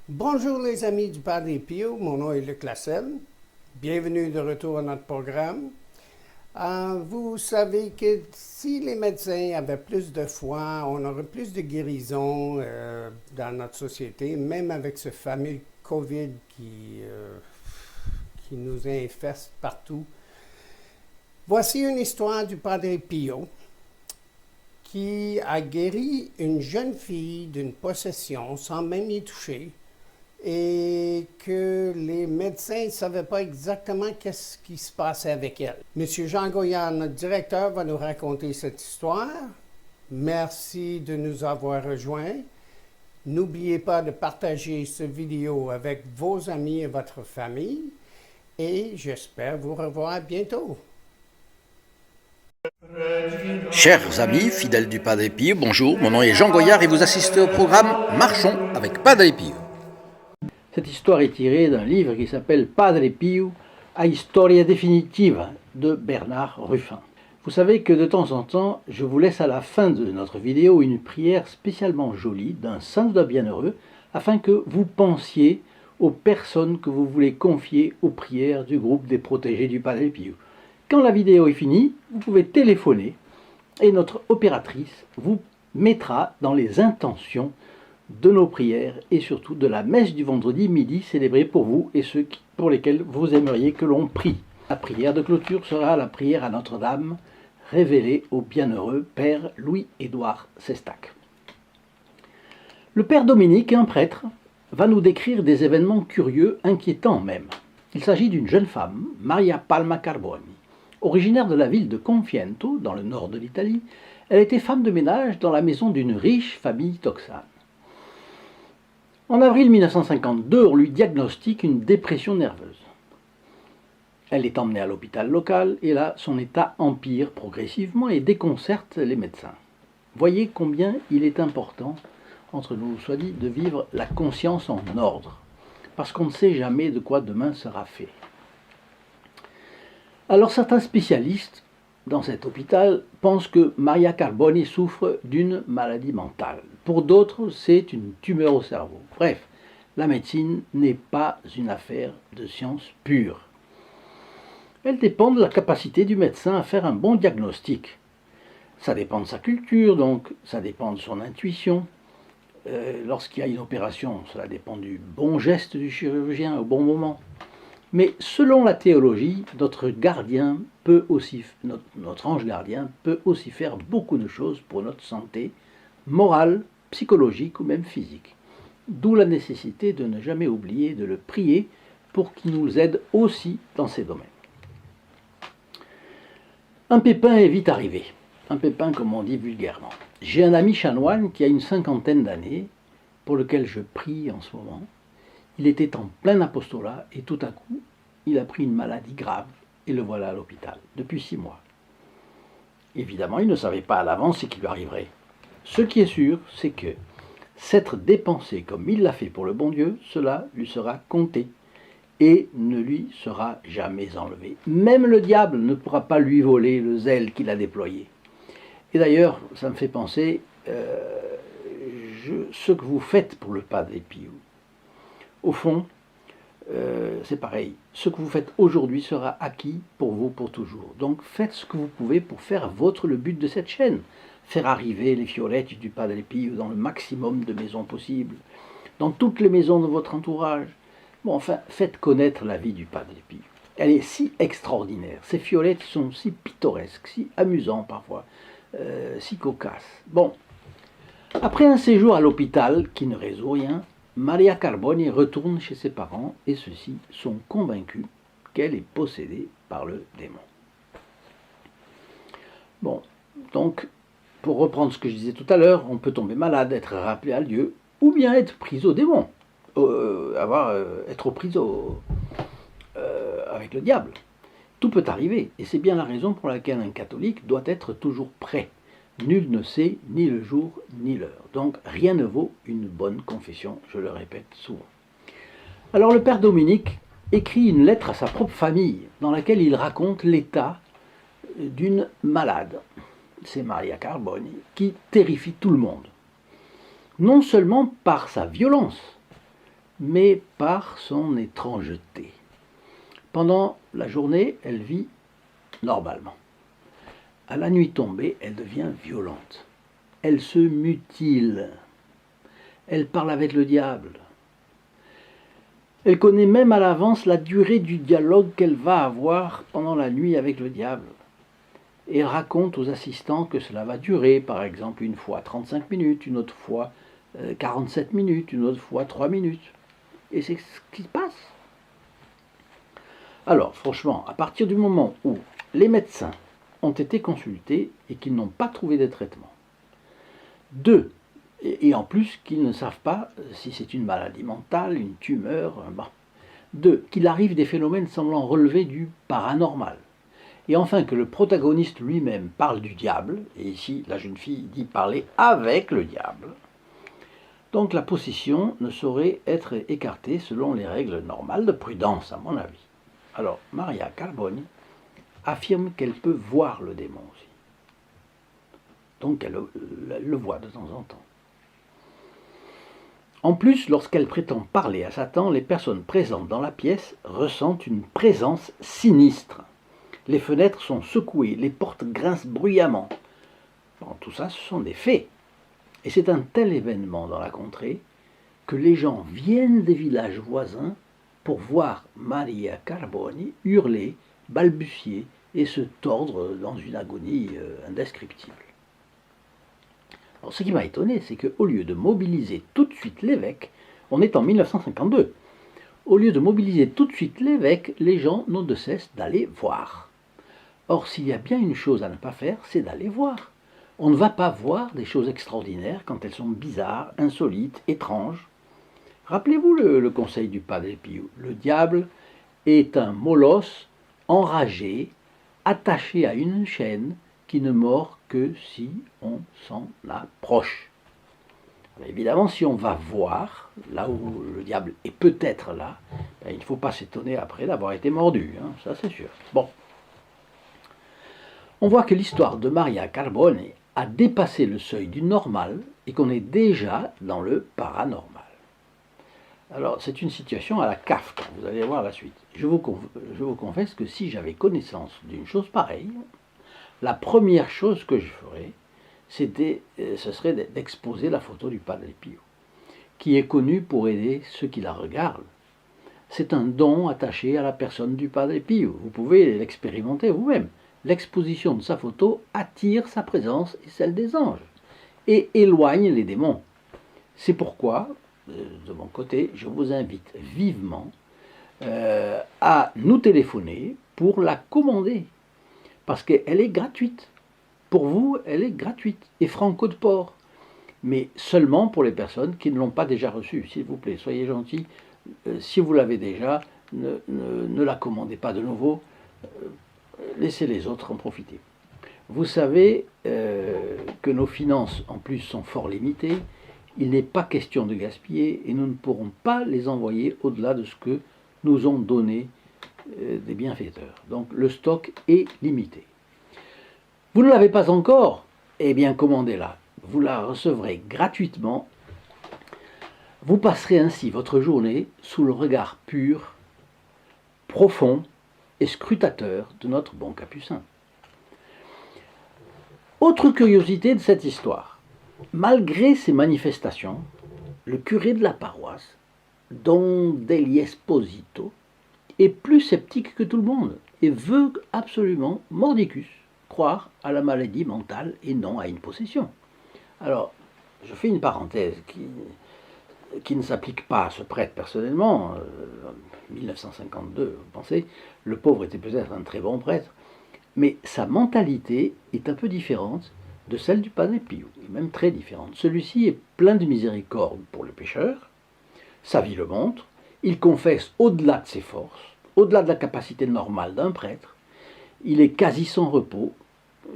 Bonjour les amis du Padre Pio, mon nom est Luc Lasselle. Bienvenue de retour à notre programme. Vous savez que si les médecins avaient plus de foi, on aurait plus de guérison dans notre société, même avec ce fameux COVID qui nous infeste partout. Voici une histoire du Padre Pio qui a guéri une jeune fille d'une possession sans même y toucher et que les médecins ne savaient pas exactement qu'est-ce qui se passait avec elle. Monsieur Jean Goyard, notre directeur, va nous raconter cette histoire. Merci de nous avoir rejoints. N'oubliez pas de partager cette vidéo avec vos amis et votre famille. Et j'espère vous revoir bientôt. Chers amis, fidèles du Padre Pio, bonjour, mon nom est Jean Goyard et vous assistez au programme Marchons avec Padre Pio. Cette histoire est tirée d'un livre qui s'appelle Padre Pio, a Historia Definitiva de Bernard Ruffin. Vous savez que de temps en temps, je vous laisse à la fin de notre vidéo une prière spécialement jolie d'un saint de bienheureux afin que vous pensiez aux personnes que vous voulez confier aux prières du groupe des protégés du Padre Pio. Quand la vidéo est finie, vous pouvez téléphoner et notre opératrice vous mettra dans les intentions de nos prières et surtout de la messe du vendredi midi célébrée pour vous et ceux pour lesquels vous aimeriez que l'on prie. La prière de clôture sera la prière à Notre-Dame révélée au bienheureux Père Louis-Édouard Sestac. Le Père Dominique, un prêtre, va nous décrire des événements curieux, inquiétants même. Il s'agit d'une jeune femme, Maria Palma Carboni. Originaire de la ville de Confiento, dans le nord de l'Italie, elle était femme de ménage dans la maison d'une riche famille texane. En avril 1952, on lui diagnostique une dépression nerveuse. Elle est emmenée à l'hôpital local et là, son état empire progressivement et déconcerte les médecins. Voyez combien il est important, entre nous soit dit, de vivre la conscience en ordre, parce qu'on ne sait jamais de quoi demain sera fait. Alors certains spécialistes dans cet hôpital pensent que Maria Carboni souffre d'une maladie mentale. Pour d'autres, c'est une tumeur au cerveau. Bref, la médecine n'est pas une affaire de science pure. Elle dépend de la capacité du médecin à faire un bon diagnostic. Ça dépend de sa culture, donc ça dépend de son intuition. Lorsqu'il y a une opération, cela dépend du bon geste du chirurgien au bon moment. Mais selon la théologie, notre ange gardien peut aussi faire beaucoup de choses pour notre santé morale, psychologique ou même physique. D'où la nécessité de ne jamais oublier de le prier pour qu'il nous aide aussi dans ces domaines. Un pépin est vite arrivé. Un pépin comme on dit vulgairement. J'ai un ami chanoine qui a une 50aine d'années, pour lequel je prie en ce moment. Il était en plein apostolat et tout à coup, il a pris une maladie grave et le voilà à l'hôpital depuis 6 mois. Évidemment, il ne savait pas à l'avance ce qui lui arriverait. Ce qui est sûr, c'est que s'être dépensé comme il l'a fait pour le bon Dieu, cela lui sera compté et ne lui sera jamais enlevé. Même le diable ne pourra pas lui voler le zèle qu'il a déployé. Et d'ailleurs, ça me fait penser ce que vous faites pour le Padre Pio. Au fond, c'est pareil. Ce que vous faites aujourd'hui sera acquis pour vous pour toujours. Donc faites ce que vous pouvez pour faire le but de cette chaîne. Faire arriver les fiolettes du Padre Pio dans le maximum de maisons possibles, dans toutes les maisons de votre entourage. Bon, enfin, faites connaître la vie du Padre Pio. Elle est si extraordinaire. Ces fiolettes sont si pittoresques, si amusantes parfois, si cocasses. Bon, après un séjour à l'hôpital qui ne résout rien, Maria Carboni retourne chez ses parents et ceux-ci sont convaincus qu'elle est possédée par le démon. Bon, donc, pour reprendre ce que je disais tout à l'heure, on peut tomber malade, être rappelé à Dieu, ou bien être pris au démon, être pris avec le diable. Tout peut arriver, et c'est bien la raison pour laquelle un catholique doit être toujours prêt. Nul ne sait ni le jour ni l'heure. Donc rien ne vaut une bonne confession, je le répète souvent. Alors le Père Dominique écrit une lettre à sa propre famille dans laquelle il raconte l'état d'une malade. C'est Maria Carboni qui terrifie tout le monde. Non seulement par sa violence, mais par son étrangeté. Pendant la journée, elle vit normalement. À la nuit tombée, elle devient violente. Elle se mutile. Elle parle avec le diable. Elle connaît même à l'avance la durée du dialogue qu'elle va avoir pendant la nuit avec le diable. Et elle raconte aux assistants que cela va durer, par exemple, une fois 35 minutes, une autre fois 47 minutes, une autre fois 3 minutes. Et c'est ce qui se passe. Alors, franchement, à partir du moment où les médecins ont été consultés et qu'ils n'ont pas trouvé de traitement, et en plus qu'ils ne savent pas si c'est une maladie mentale, une tumeur, qu'il arrive des phénomènes semblant relever du paranormal, et enfin que le protagoniste lui-même parle du diable, et ici la jeune fille dit parler avec le diable, donc la possession ne saurait être écartée selon les règles normales de prudence, à mon avis. Alors, Maria Carboni affirme qu'elle peut voir le démon aussi. Donc elle le voit de temps en temps. En plus, lorsqu'elle prétend parler à Satan, les personnes présentes dans la pièce ressentent une présence sinistre. Les fenêtres sont secouées, les portes grincent bruyamment. Bon, tout ça, ce sont des faits. Et c'est un tel événement dans la contrée que les gens viennent des villages voisins pour voir Maria Carboni hurler, balbutier et se tordre dans une agonie indescriptible. Alors, ce qui m'a étonné, c'est qu'au lieu de mobiliser tout de suite l'évêque, on est en 1952, au lieu de mobiliser tout de suite l'évêque, les gens n'ont de cesse d'aller voir. Or, s'il y a bien une chose à ne pas faire, c'est d'aller voir. On ne va pas voir des choses extraordinaires quand elles sont bizarres, insolites, étranges. Rappelez-vous le conseil du Padre Pio. Le diable est un molosse enragé, attaché à une chaîne qui ne mord que si on s'en approche. Mais évidemment, si on va voir, là où le diable est peut-être là, il ne faut pas s'étonner après d'avoir été mordu, hein, ça c'est sûr. Bon. On voit que l'histoire de Maria Carboni a dépassé le seuil du normal et qu'on est déjà dans le paranormal. Alors, c'est une situation à la Kafka, vous allez voir la suite. Je vous confesse que si j'avais connaissance d'une chose pareille, la première chose que je ferais, ce serait d'exposer la photo du Padre Pio, qui est connu pour aider ceux qui la regardent. C'est un don attaché à la personne du Padre Pio. Vous pouvez l'expérimenter vous-même. L'exposition de sa photo attire sa présence et celle des anges, et éloigne les démons. C'est pourquoi, de mon côté, je vous invite vivement à nous téléphoner pour la commander, parce qu'elle est gratuite. Pour vous, elle est gratuite et franco de port, mais seulement pour les personnes qui ne l'ont pas déjà reçue. S'il vous plaît, soyez gentils. Si vous l'avez déjà, ne la commandez pas de nouveau. Laissez les autres en profiter. Vous savez que nos finances, en plus, sont fort limitées. Il n'est pas question de gaspiller et nous ne pourrons pas les envoyer au-delà de ce que nous ont donné des bienfaiteurs. Donc le stock est limité. Vous ne l'avez pas encore? Eh bien, commandez-la. Vous la recevrez gratuitement. Vous passerez ainsi votre journée sous le regard pur, profond et scrutateur de notre bon capucin. Autre curiosité de cette histoire. Malgré ces manifestations, le curé de la paroisse, Don Degli Esposito, est plus sceptique que tout le monde et veut absolument, mordicus, croire à la maladie mentale et non à une possession. Alors, je fais une parenthèse qui ne s'applique pas à ce prêtre personnellement. En 1952, vous pensez, le pauvre était peut-être un très bon prêtre, mais sa mentalité est un peu différente de celle du Padre Pio, et même très différente. Celui-ci est plein de miséricorde pour le pécheur, sa vie le montre, il confesse au-delà de ses forces, au-delà de la capacité normale d'un prêtre, il est quasi sans repos,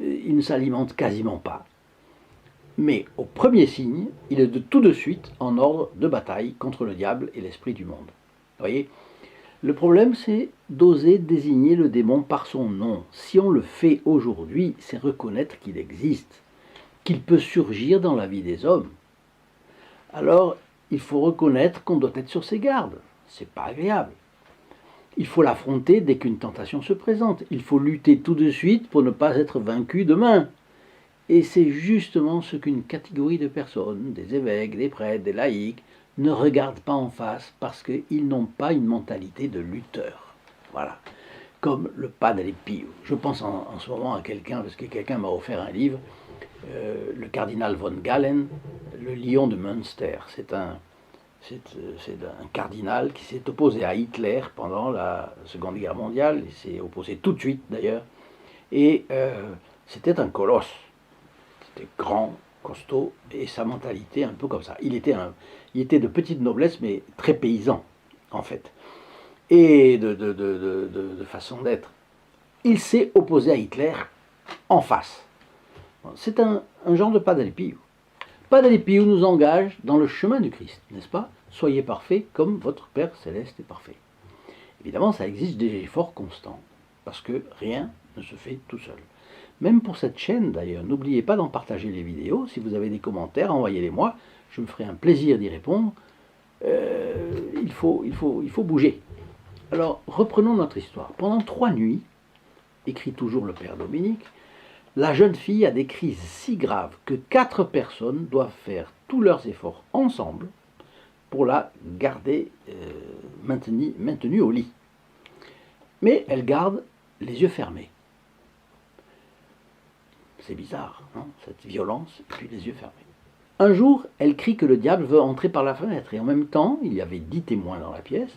il ne s'alimente quasiment pas, mais au premier signe, il est de tout de suite en ordre de bataille contre le diable et l'esprit du monde. Vous voyez, le problème, c'est d'oser désigner le démon par son nom. Si on le fait aujourd'hui, c'est reconnaître qu'il existe, qu'il peut surgir dans la vie des hommes. Alors, il faut reconnaître qu'on doit être sur ses gardes. C'est pas agréable. Il faut l'affronter dès qu'une tentation se présente. Il faut lutter tout de suite pour ne pas être vaincu demain. Et c'est justement ce qu'une catégorie de personnes, des évêques, des prêtres, des laïcs, ne regardent pas en face parce qu'ils n'ont pas une mentalité de lutteur. Voilà. Comme le Padre Pio. Je pense en ce moment à quelqu'un, parce que quelqu'un m'a offert un livre, le cardinal von Galen, le lion de Münster. C'est un cardinal qui s'est opposé à Hitler pendant la Seconde Guerre mondiale. Il s'est opposé tout de suite d'ailleurs. Et c'était un colosse. C'était grand, costaud, et sa mentalité un peu comme ça. Il était de petite noblesse, mais très paysan, en fait. Et de façon d'être. Il s'est opposé à Hitler en face. C'est un genre de Padre Pio. Padre Pio nous engage dans le chemin du Christ, n'est-ce pas? Soyez parfaits comme votre Père céleste est parfait. Évidemment, ça exige des efforts constants, parce que rien ne se fait tout seul. Même pour cette chaîne d'ailleurs, n'oubliez pas d'en partager les vidéos. Si vous avez des commentaires, envoyez-les-moi. Je me ferai un plaisir d'y répondre. Il faut bouger. Alors, reprenons notre histoire. Pendant 3 nuits, écrit toujours le Père Dominique, la jeune fille a des crises si graves que 4 personnes doivent faire tous leurs efforts ensemble pour la garder maintenue au lit. Mais elle garde les yeux fermés. C'est bizarre, hein, cette violence, puis les yeux fermés. Un jour, elle crie que le diable veut entrer par la fenêtre, et en même temps, il y avait 10 témoins dans la pièce.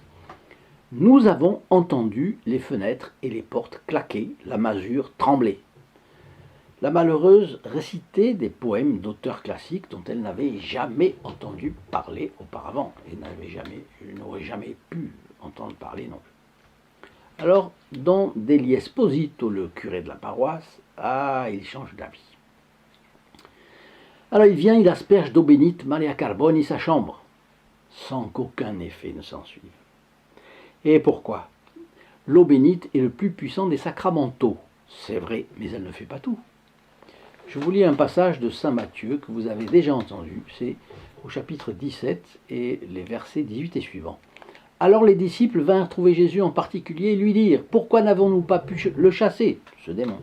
Nous avons entendu les fenêtres et les portes claquer, la masure trembler. La malheureuse récitait des poèmes d'auteurs classiques dont elle n'avait jamais entendu parler auparavant, et n'aurait jamais pu entendre parler non plus. Alors, Don Degli Esposito, le curé de la paroisse, il change d'avis. Alors il vient, il asperge d'eau bénite Maria Carboni sa chambre, sans qu'aucun effet ne s'ensuive. Et pourquoi? L'eau bénite est le plus puissant des sacramentaux. C'est vrai, mais elle ne fait pas tout. Je vous lis un passage de saint Matthieu que vous avez déjà entendu, c'est au chapitre 17 et les versets 18 et suivants. Alors les disciples vinrent trouver Jésus en particulier et lui dirent « Pourquoi n'avons-nous pas pu le chasser, ce démon ?»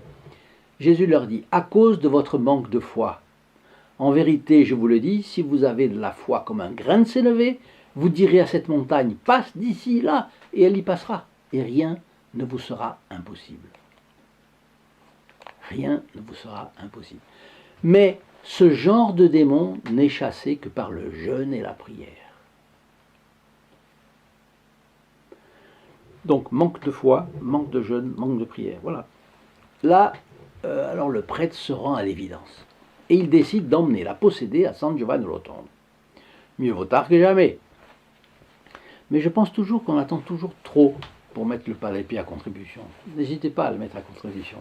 Jésus leur dit « À cause de votre manque de foi. En vérité, je vous le dis, si vous avez de la foi comme un grain de sénévé, vous direz à cette montagne « Passe d'ici là » et elle y passera. Et rien ne vous sera impossible. Rien ne vous sera impossible. Mais ce genre de démon n'est chassé que par le jeûne et la prière. Donc, manque de foi, manque de jeûne, manque de prière. Voilà. Là, alors le prêtre se rend à l'évidence. Et il décide d'emmener la possédée à San Giovanni Rotondo. Mieux vaut tard que jamais. Mais je pense toujours qu'on attend toujours trop pour mettre le Padre Pio à contribution. N'hésitez pas à le mettre à contribution.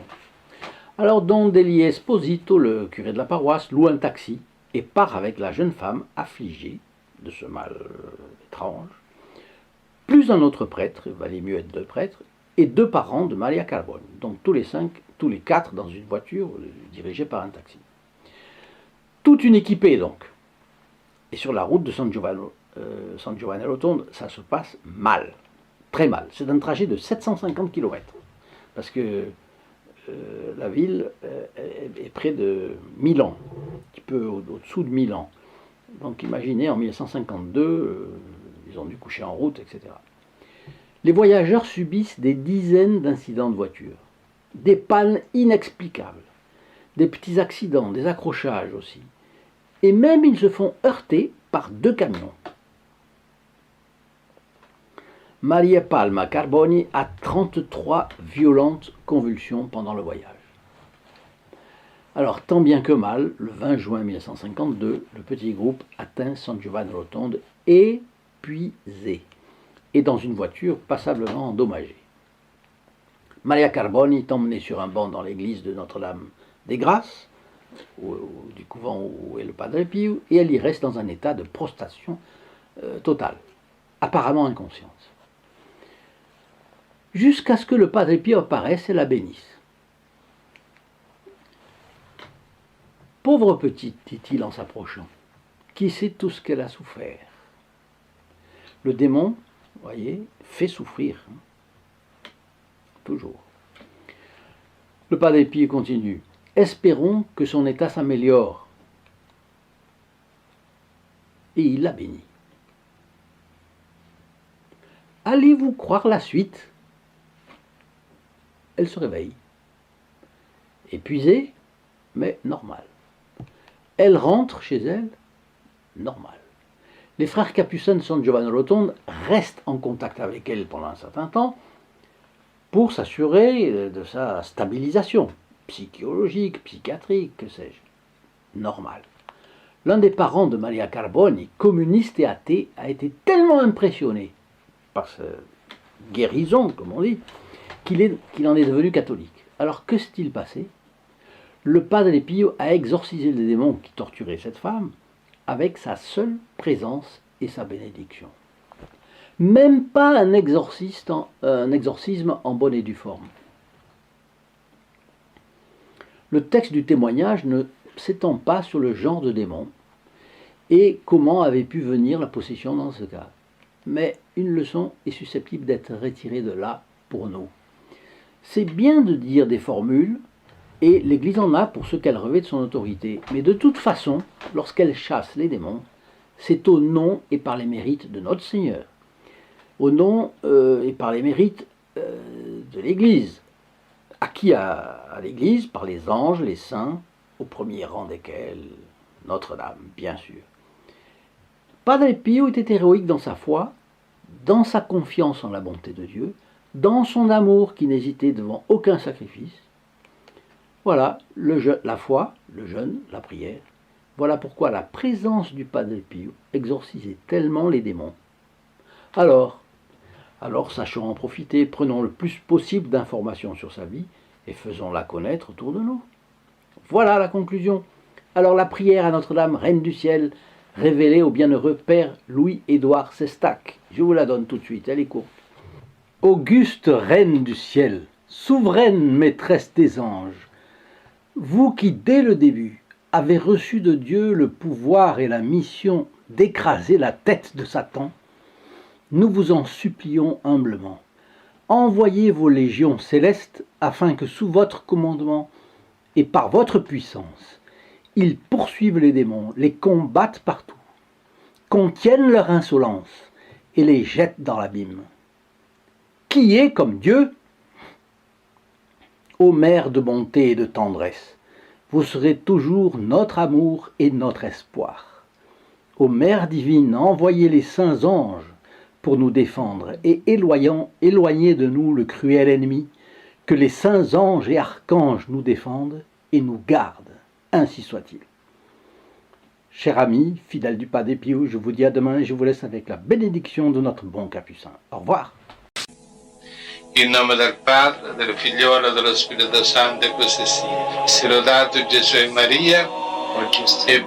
Alors Don Degli Esposito, le curé de la paroisse, loue un taxi et part avec la jeune femme affligée de ce mal étrange, plus un autre prêtre, il valait mieux être 2 prêtres, et 2 parents de Maria Carboni. Donc tous les 4 dans une voiture dirigée par un taxi. Toute une équipée donc. Et sur la route de San Giovanni Rotondo, ça se passe mal, très mal. C'est un trajet de 750 km, parce que la ville est près de Milan, un petit peu au-dessous de Milan. Donc imaginez, en 1952, ils ont dû coucher en route, etc. Les voyageurs subissent des dizaines d'incidents de voiture, des pannes inexplicables, des petits accidents, des accrochages aussi. Et même ils se font heurter par 2 camions. Maria Palma Carboni a 33 violentes convulsions pendant le voyage. Alors, tant bien que mal, le 20 juin 1952, le petit groupe atteint San Giovanni Rotondo épuisé et dans une voiture passablement endommagée. Maria Carboni est emmenée sur un banc dans l'église de Notre-Dame des Grâces, du couvent où est le Padre Pio, et elle y reste dans un état de prostration totale, apparemment inconsciente. Jusqu'à ce que le Padre Pio apparaisse et la bénisse. Pauvre petite, dit-il en s'approchant, qui sait tout ce qu'elle a souffert. Le démon, vous voyez, fait souffrir. Toujours. Le Padre Pio continue. Espérons que son état s'améliore. Et il la bénit. Allez-vous croire la suite? Elle se réveille. Épuisée, mais normale. Elle rentre chez elle, normale. Les frères capucins de San Giovanni Rotondo restent en contact avec elle pendant un certain temps pour s'assurer de sa stabilisation psychologique, psychiatrique, que sais-je. Normal. L'un des parents de Maria Carboni, communiste et athée, a été tellement impressionné par cette guérison, comme on dit, qu'il en est devenu catholique. Alors que s'est-il passé? Le Padre Pio a exorcisé les démons qui torturaient cette femme avec sa seule présence et sa bénédiction. Même pas un exorcisme en bonne et due forme. Le texte du témoignage ne s'étend pas sur le genre de démon et comment avait pu venir la possession dans ce cas. Mais une leçon est susceptible d'être retirée de là pour nous. C'est bien de dire des formules, et l'Église en a pour ce qu'elle revêt de son autorité. Mais de toute façon, lorsqu'elle chasse les démons, c'est au nom et par les mérites de notre Seigneur, au nom et par les mérites de l'Église, acquis à l'Église par les anges, les saints, au premier rang desquels Notre-Dame, bien sûr. Padre Pio était héroïque dans sa foi, dans sa confiance en la bonté de Dieu, dans son amour qui n'hésitait devant aucun sacrifice. Voilà, la foi, le jeûne, la prière. Voilà pourquoi la présence du Padre Pio exorcisait tellement les démons. Alors sachons en profiter, prenons le plus possible d'informations sur sa vie et faisons-la connaître autour de nous. Voilà la conclusion. Alors la prière à Notre-Dame, Reine du Ciel, révélée au bienheureux Père Louis-Édouard Sestac. Je vous la donne tout de suite, elle est courte. Auguste Reine du Ciel, souveraine maîtresse des anges, vous qui, dès le début, avez reçu de Dieu le pouvoir et la mission d'écraser la tête de Satan, nous vous en supplions humblement. Envoyez vos légions célestes afin que sous votre commandement et par votre puissance, ils poursuivent les démons, les combattent partout, contiennent leur insolence et les jettent dans l'abîme. Qui est comme Dieu? Ô Mère de bonté et de tendresse, vous serez toujours notre amour et notre espoir. Ô Mère divine, envoyez les saints anges pour nous défendre et éloignez de nous le cruel ennemi, que les saints anges et archanges nous défendent et nous gardent. Ainsi soit-il. Chers amis, fidèles du Padre Pio, je vous dis à demain et je vous laisse avec la bénédiction de notre bon Capucin. Au revoir. In nome del Padre, del Figliolo e dello Spirito Santo, e così sia. Sia lodato Gesù e Maria, e